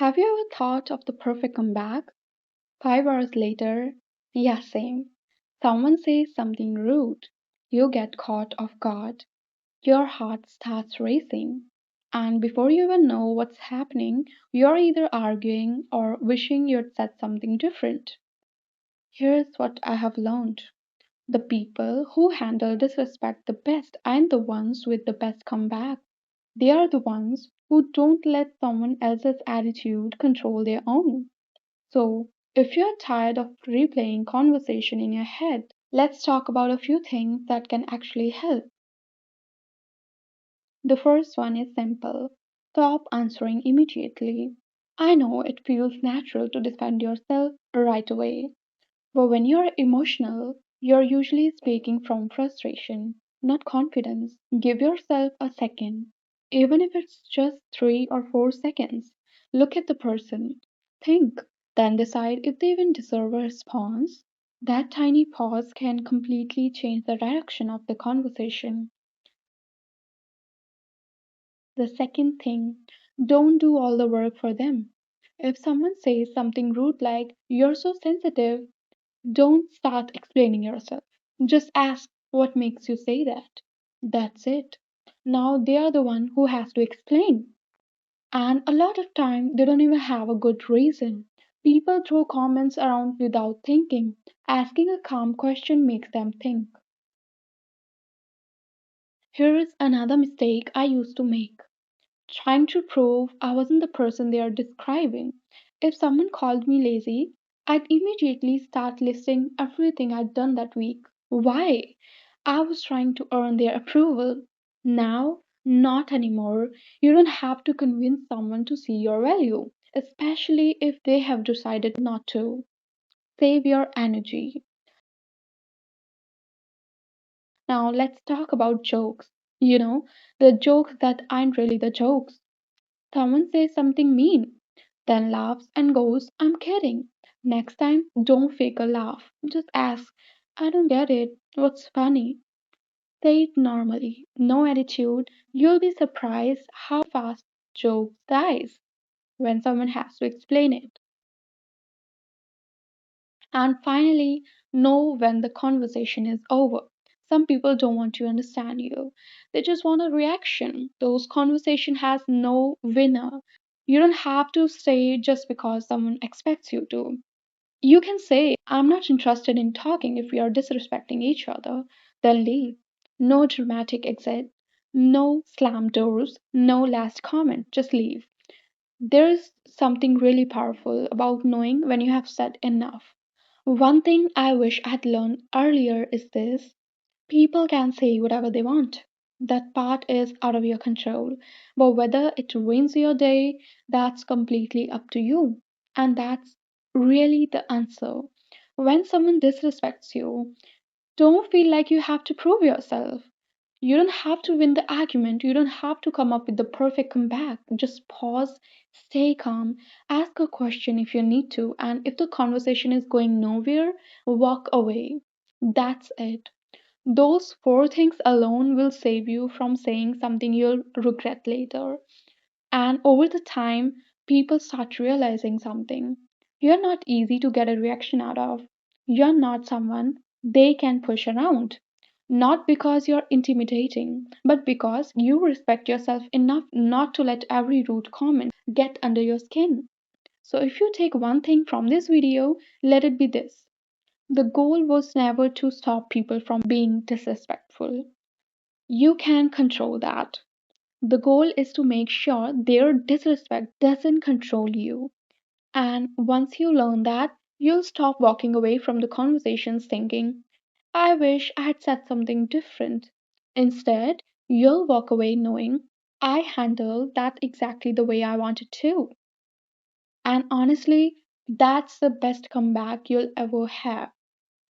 Have you ever thought of the perfect comeback? 5 hours later, yeah, same. Someone says something rude. You get caught off guard. Your heart starts racing. And before you even know what's happening, you're either arguing or wishing you'd said something different. Here's what I have learned: the people who handle disrespect the best aren't the ones with the best comeback. They are the ones who don't let someone else's attitude control their own. So, if you're tired of replaying conversation in your head, let's talk about a few things that can actually help. The first one is simple: stop answering immediately. I know it feels natural to defend yourself right away, but when you're emotional, you're usually speaking from frustration, not confidence. Give yourself a second, even if it's just 3 or 4 seconds. Look at the person, think, then decide if they even deserve a response. That tiny pause can completely change the direction of the conversation. The second thing, don't do all the work for them. If someone says something rude like, "You're so sensitive," don't start explaining yourself. Just ask what makes you say that. That's it. Now they are the one who has to explain. And a lot of time they don't even have a good reason. People throw comments around without thinking. Asking a calm question makes them think. Here is another mistake I used to make: trying to prove I wasn't the person they are describing. If someone called me lazy, I'd immediately start listing everything I'd done that week. Why? I was trying to earn their approval. Now, not anymore. You don't have to convince someone to see your value, especially if they have decided not to. Save your energy. Now, let's talk about jokes. The jokes that aren't really the jokes. Someone says something mean, then laughs and goes, "I'm kidding." Next time, don't fake a laugh. Just ask, "I don't get it. What's funny?" Say it normally, no attitude. You'll be surprised how fast joke dies when someone has to explain it. And finally, know when the conversation is over. Some people don't want to understand you. They just want a reaction. Those conversation has no winner. You don't have to stay just because someone expects you to. You can say, "I'm not interested in talking if we are disrespecting each other," then leave. No dramatic exit. No slam doors. No last comment. Just leave. There's something really powerful about knowing when you have said enough. One thing I wish I had learned earlier is this: people can say whatever they want. That part is out of your control. But whether it ruins your day, that's completely up to you. And that's really the answer. When someone disrespects you, don't feel like you have to prove yourself. You don't have to win the argument. You don't have to come up with the perfect comeback. Just pause, stay calm, ask a question if you need to, and if the conversation is going nowhere, walk away. That's it. Those four things alone will save you from saying something you'll regret later. And over the time, people start realizing something. You're not easy to get a reaction out of. You're not someone they can push around. Not because you're intimidating, but because you respect yourself enough not to let every rude comment get under your skin. So if you take one thing from this video, let it be this: the goal was never to stop people from being disrespectful. You can control that. The goal is to make sure their disrespect doesn't control you. And once you learn that, you'll stop walking away from the conversations thinking, "I wish I had said something different." Instead, you'll walk away knowing, "I handled that exactly the way I wanted to." And honestly, that's the best comeback you'll ever have.